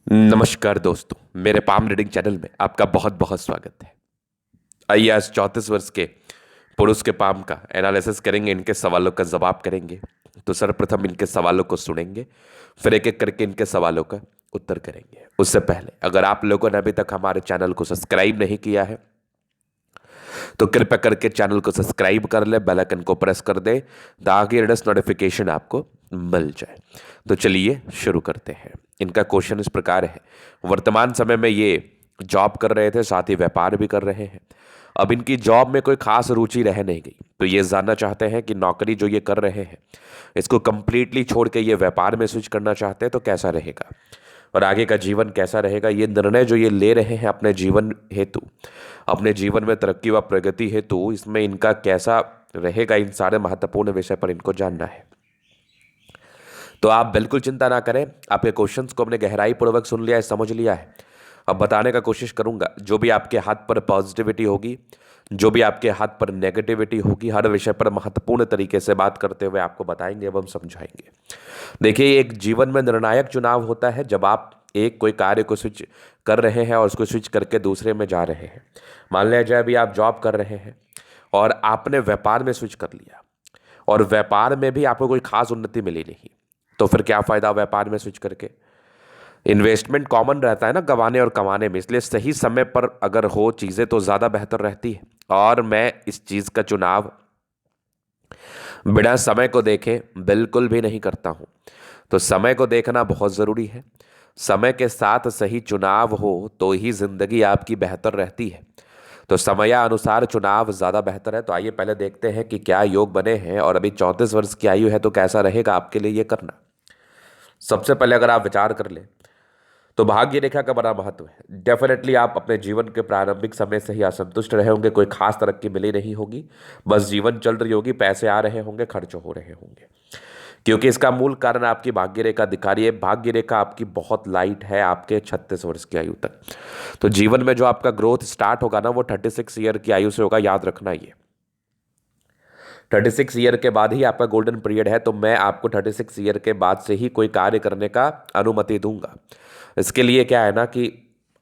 नमस्कार दोस्तों, मेरे पाम रीडिंग चैनल में आपका बहुत बहुत स्वागत है। आइए आज 34 वर्ष के पुरुष के पाम का एनालिसिस करेंगे, इनके सवालों का जवाब करेंगे। तो सर्वप्रथम इनके सवालों को सुनेंगे, फिर एक एक करके इनके सवालों का उत्तर करेंगे। उससे पहले अगर आप लोगों ने अभी तक हमारे चैनल को सब्सक्राइब नहीं किया है तो कृपया करके चैनल को सब्सक्राइब कर ले, बेल आइकन को प्रेस कर दे ताकि लेटेस्ट नोटिफिकेशन आपको मिल जाए। तो चलिए शुरू करते हैं। इनका क्वेश्चन इस प्रकार है। वर्तमान समय में ये जॉब कर रहे थे, साथ ही व्यापार भी कर रहे हैं। अब इनकी जॉब में कोई खास रुचि रह नहीं गई, तो ये जानना चाहते हैं कि नौकरी जो ये कर रहे हैं इसको कंप्लीटली छोड़ के ये व्यापार में स्विच करना चाहते हैं तो कैसा रहेगा और आगे का जीवन कैसा रहेगा। ये निर्णय जो ये ले रहे हैं अपने जीवन हेतु, अपने जीवन में तरक्की व प्रगति हेतु, इसमें इनका कैसा रहेगा, इन सारे महत्वपूर्ण विषय पर इनको जानना है। तो आप बिल्कुल चिंता ना करें, आपके क्वेश्चंस को हमने गहराई पूर्वक सुन लिया है, समझ लिया है। अब बताने का कोशिश करूंगा। जो भी आपके हाथ पर पॉजिटिविटी होगी, जो भी आपके हाथ पर नेगेटिविटी होगी, हर विषय पर महत्वपूर्ण तरीके से बात करते हुए आपको बताएंगे एवं समझाएंगे। देखिए, एक जीवन में निर्णायक चुनाव होता है जब आप एक कोई कार्य को स्विच कर रहे हैं और उसको स्विच करके दूसरे में जा रहे हैं। मान लिया जाए अभी आप जॉब कर रहे हैं और आपने व्यापार में स्विच कर लिया और व्यापार में भी आपको कोई खास उन्नति मिली नहीं, तो फिर क्या फायदा व्यापार में स्विच करके। इन्वेस्टमेंट कॉमन रहता है ना गंवाने और कमाने में, इसलिए सही समय पर अगर हो चीज़ें तो ज़्यादा बेहतर रहती है। और मैं इस चीज़ का चुनाव बिना समय को देखे बिल्कुल भी नहीं करता हूँ। तो समय को देखना बहुत ज़रूरी है। समय के साथ सही चुनाव हो तो ही ज़िंदगी आपकी बेहतर रहती है। तो समयानुसार चुनाव ज़्यादा बेहतर है। तो आइए पहले देखते हैं कि क्या योग बने हैं और अभी 34 वर्ष की आयु है तो कैसा रहेगा आपके लिए ये करना। सबसे पहले अगर आप विचार कर लें तो भाग्य रेखा का बड़ा महत्व है। डेफिनेटली आप अपने जीवन के प्रारंभिक समय से ही असंतुष्ट रहे होंगे, कोई खास तरक्की मिली नहीं होगी, बस जीवन चल रही होगी, पैसे आ रहे होंगे, खर्च हो रहे होंगे। क्योंकि इसका मूल कारण आपकी भाग्य रेखा दिखा रही है। भाग्य रेखा आपकी बहुत लाइट है आपके 36 वर्ष की आयु तक। तो जीवन में जो आपका ग्रोथ स्टार्ट होगा ना, वो 36 ईयर की आयु से होगा, याद रखना। ये 36 ईयर के बाद ही आपका गोल्डन पीरियड है। तो मैं आपको 36 ईयर के बाद से ही कोई कार्य करने का अनुमति दूंगा। इसके लिए क्या है ना कि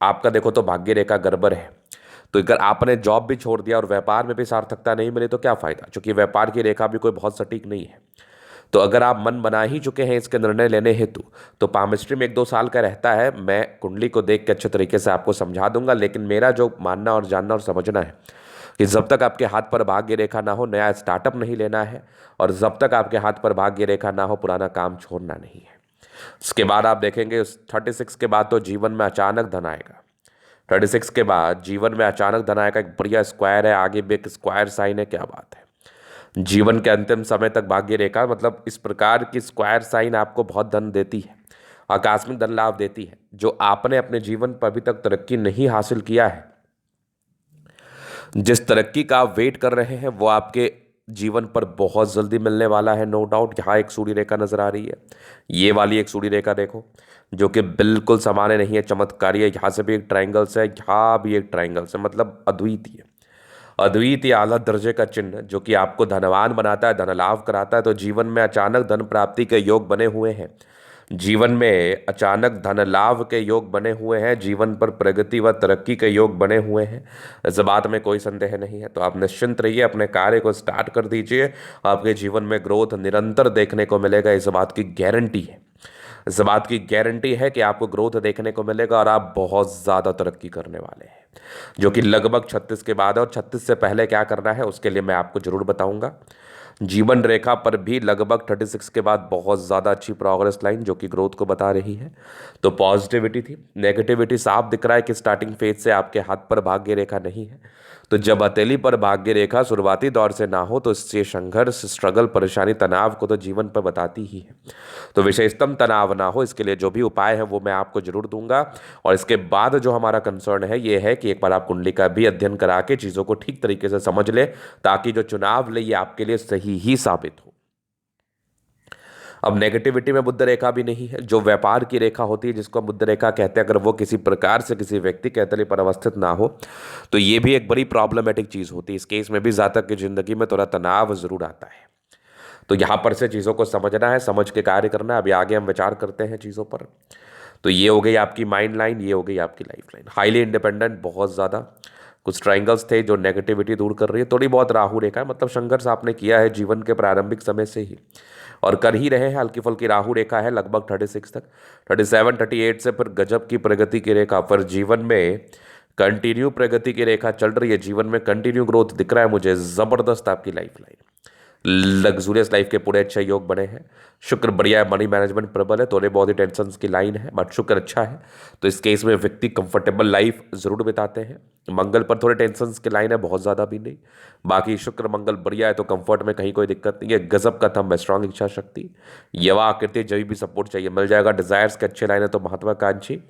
आपका देखो तो भाग्य रेखा गड़बड़ है। तो अगर आपने जॉब भी छोड़ दिया और व्यापार में भी सार्थकता नहीं मिली तो क्या फायदा, क्योंकि व्यापार की रेखा भी कोई बहुत सटीक नहीं है। तो अगर आप मन बना ही चुके हैं इसके निर्णय लेने हेतु तो पामिस्ट्री में 1-2 साल का रहता है। मैं कुंडली को देख के अच्छे तरीके से आपको समझा दूंगा, लेकिन मेरा जो मानना और जानना और समझना है कि जब तक आपके हाथ पर भाग्य रेखा ना हो नया स्टार्टअप नहीं लेना है, और जब तक आपके हाथ पर भाग्य रेखा ना हो पुराना काम छोड़ना नहीं है। इसके बाद आप देखेंगे उस 36 के बाद तो जीवन में अचानक धन आएगा। 36 के बाद जीवन में अचानक धन आएगा। एक बढ़िया स्क्वायर है, आगे भी एक स्क्वायर साइन है, क्या बात है। जीवन के अंतिम समय तक भाग्य रेखा मतलब इस प्रकार की स्क्वायर साइन आपको बहुत धन देती है, आकस्मिक धन लाभ देती है। जो आपने अपने जीवन पर अभी तक तरक्की नहीं हासिल किया है, जिस तरक्की का आप वेट कर रहे हैं वो आपके जीवन पर बहुत जल्दी मिलने वाला है, नो डाउट। यहाँ एक सूर्य रेखा नजर आ रही है, ये वाली एक सूर्य रेखा देखो जो कि बिल्कुल सामान्य नहीं है, चमत्कारी है। यहाँ से भी एक ट्रायंगल्स है, यहाँ भी एक ट्रायंगल्स है, मतलब अद्वितीय अद्वितीय आला दर्जे का चिन्ह जो कि आपको धनवान बनाता है, धन लाभ कराता है। तो जीवन में अचानक धन प्राप्ति के योग बने हुए हैं, जीवन में अचानक धन लाभ के योग बने हुए हैं, जीवन पर प्रगति व तरक्की के योग बने हुए हैं। इस बात में कोई संदेह नहीं है। तो आप निश्चिंत रहिए, अपने कार्य को स्टार्ट कर दीजिए। आपके जीवन में ग्रोथ निरंतर देखने को मिलेगा, इस बात की गारंटी है। इस बात की गारंटी है कि आपको ग्रोथ देखने को मिलेगा और आप बहुत ज़्यादा तरक्की करने वाले हैं, जो कि लगभग 36 के बाद है। और 36 से पहले क्या करना है उसके लिए मैं आपको जरूर बताऊंगा। जीवन रेखा पर भी लगभग 36 के बाद बहुत ज़्यादा अच्छी प्रोग्रेस लाइन जो कि ग्रोथ को बता रही है। तो पॉजिटिविटी थी, नेगेटिविटी साफ दिख रहा है कि स्टार्टिंग फेज से आपके हाथ पर भाग्य रेखा नहीं है। तो जब हथेली पर भाग्य रेखा शुरुआती दौर से ना हो तो इससे संघर्ष, स्ट्रगल, परेशानी, तनाव को तो जीवन पर बताती ही है। तो विशेषतम तनाव ना हो इसके लिए जो भी उपाय है वो मैं आपको जरूर दूंगा। और इसके बाद जो हमारा कंसर्न है ये है कि एक बार आप कुंडली का भी अध्ययन करा के चीज़ों को ठीक तरीके से समझ ले, ताकि जो चुनाव ले ये आपके लिए सही ही साबित हो। अब नेगेटिविटी में बुध रेखा भी नहीं है, जो व्यापार की रेखा होती है जिसको हम बुध रेखा कहते हैं, अगर वो किसी प्रकार से किसी व्यक्ति के हथेली पर अवस्थित ना हो तो ये भी एक बड़ी प्रॉब्लमेटिक चीज़ होती है। इस केस में भी जातक की जिंदगी में थोड़ा तनाव जरूर आता है। तो यहाँ पर से चीज़ों को समझना है, समझ के कार्य करना है। अभी आगे हम विचार करते हैं चीज़ों पर। तो ये हो गई आपकी माइंड लाइन, ये हो गई आपकी लाइफ लाइन। हाईली इंडिपेंडेंट, बहुत ज़्यादा। कुछ ट्राइंगल्स थे जो नेगेटिविटी दूर कर रही है, थोड़ी बहुत राहु रेखा है, मतलब संघर्ष आपने किया है जीवन के प्रारंभिक समय से ही और कर ही रहे हैं। हल्की फुल्की राहु रेखा है लगभग 36 तक, 37 38 से फिर गजब की प्रगति की रेखा, पर जीवन में कंटिन्यू प्रगति की रेखा चल रही है, जीवन में कंटिन्यू ग्रोथ दिख रहा है मुझे, जबरदस्त आपकी लाइफ लाइन, लग्जूरियस लाइफ के पूरे अच्छे योग बने हैं। शुक्र बढ़िया है, मनी मैनेजमेंट प्रबल है, थोड़े बहुत ही टेंशन की लाइन है, बट शुक्र अच्छा है, तो इस केस में व्यक्ति कंफर्टेबल लाइफ जरूर बिताते हैं। मंगल पर थोड़े टेंशन की लाइन है, बहुत ज़्यादा भी नहीं। बाकी शुक्र मंगल बढ़िया है, तो कंफर्ट में कहीं कोई दिक्कत नहीं है। गजब का थंब है, स्ट्रांग इच्छा शक्ति, यवा आकृति, जब भी सपोर्ट चाहिए मिल जाएगा। डिजायर्स के अच्छे लाइन है, तो महत्वाकांक्षी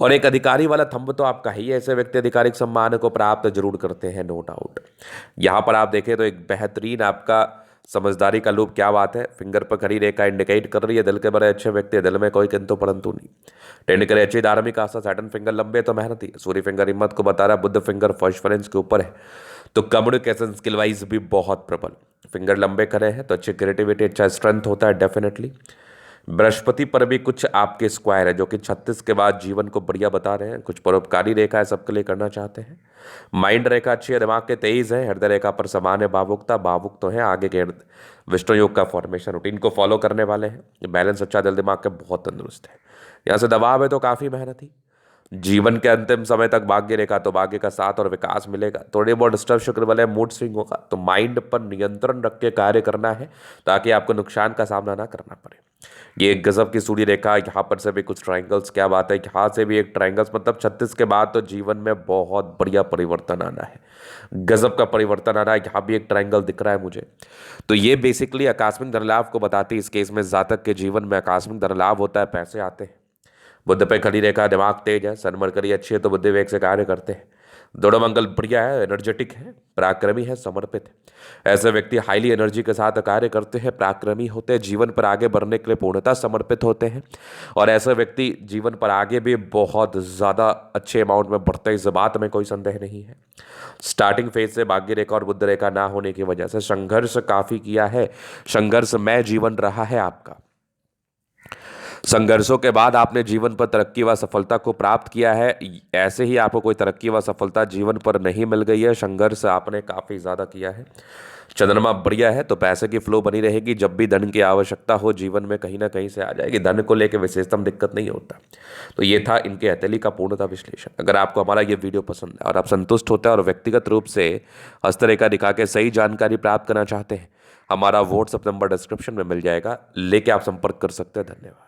और एक अधिकारी वाला थंब तो आपका ही है। ऐसे व्यक्ति आधिकारिक सम्मान को प्राप्त जरूर करते हैं, नो डाउट। यहाँ पर आप देखें तो एक बेहतरीन आपका समझदारी का लूप, क्या बात है। फिंगर पर खड़ी रेखा इंडिकेट कर रही है दिल के बड़े अच्छे व्यक्ति, दिल में कोई किंतु परंतु नहीं। टेंड करे अच्छी धार्मिक आस्था, सैटर्न फिंगर लंबे तो मेहनती, सूर्य फिंगर हिम्मत को बता रहा है, बुद्ध फिंगर परफॉर्मेंस के ऊपर है, तो कम्युनिकेशन स्किल वाइज भी बहुत प्रबल। फिंगर लंबे करे हैं तो अच्छी क्रिएटिविटी, अच्छा स्ट्रेंथ होता है डेफिनेटली। बृहस्पति पर भी कुछ आपके स्क्वायर है जो कि 36 के बाद जीवन को बढ़िया बता रहे हैं। कुछ परोपकारी रेखा है, सबके लिए करना चाहते हैं। माइंड रेखा अच्छी है, दिमाग के तेईज है। हृदय रेखा पर समान है भावुकता, भावुक तो है आगे के विष्णु योग का फॉर्मेशन, रूटीन को फॉलो करने वाले हैं। बैलेंस अच्छा, दिल दिमाग के बहुत तंदुरुस्त है। यहाँ से दबाव है तो काफ़ी मेहनती। जीवन के अंतिम समय तक भाग्य रेखा, तो भाग्य का साथ और विकास मिलेगा। थोड़ी बहुत डिस्टर्ब शुक्र वाले मूड स्विंग होगा, तो माइंड पर नियंत्रण रख के कार्य करना है ताकि आपको नुकसान का सामना ना करना पड़े। ये एक गजब की सूर्य रेखा, यहाँ पर से भी कुछ ट्राइंगल्स, क्या बात है, यहाँ से भी एक ट्राइंगल्स, मतलब 36 के बाद तो जीवन में बहुत बढ़िया परिवर्तन आना है, गजब का परिवर्तन आ रहा है। यहाँ भी एक ट्राइंगल दिख रहा है मुझे, तो ये बेसिकली आकस्मिक धन लाभ को बताती है। इस केस में जातक के जीवन में आकस्मिक धन लाभ होता है, पैसे आते हैं। बुद्ध पे खड़ी रेखा, दिमाग तेज है, सन मरकरी अच्छी है, तो बुद्धि वेग से कार्य करते हैं। दोनों मंगल बढ़िया है, एनर्जेटिक है, पराक्रमी है, समर्पित है। ऐसे व्यक्ति हाईली एनर्जी के साथ कार्य करते हैं, पराक्रमी होते हैं, जीवन पर आगे बढ़ने के लिए पूर्णतः समर्पित होते हैं। और ऐसे व्यक्ति जीवन पर आगे भी बहुत ज़्यादा अच्छे अमाउंट में बढ़ते हैं, इस बात में कोई संदेह नहीं है। स्टार्टिंग फेज से भाग्य रेखा और बुद्ध रेखा ना होने की वजह से संघर्ष काफ़ी किया है, संघर्षमय जीवन रहा है आपका। संघर्षों के बाद आपने जीवन पर तरक्की व सफलता को प्राप्त किया है। ऐसे ही आपको कोई तरक्की व सफलता जीवन पर नहीं मिल गई है, संघर्ष आपने काफ़ी ज़्यादा किया है। चंद्रमा बढ़िया है, तो पैसे की फ्लो बनी रहेगी। जब भी धन की आवश्यकता हो जीवन में कहीं ना कहीं से आ जाएगी, धन को लेकर विशेषतम दिक्कत नहीं होता। तो ये था इनके हथेली का पूर्णतः विश्लेषण। अगर आपको हमारा ये वीडियो पसंद है और आप संतुष्ट होते हैं और व्यक्तिगत रूप से हस्तरेखा दिखा के सही जानकारी प्राप्त करना चाहते हैं, हमारा व्हाट्सएप नंबर डिस्क्रिप्शन में मिल जाएगा, लेके आप संपर्क कर सकते हैं। धन्यवाद।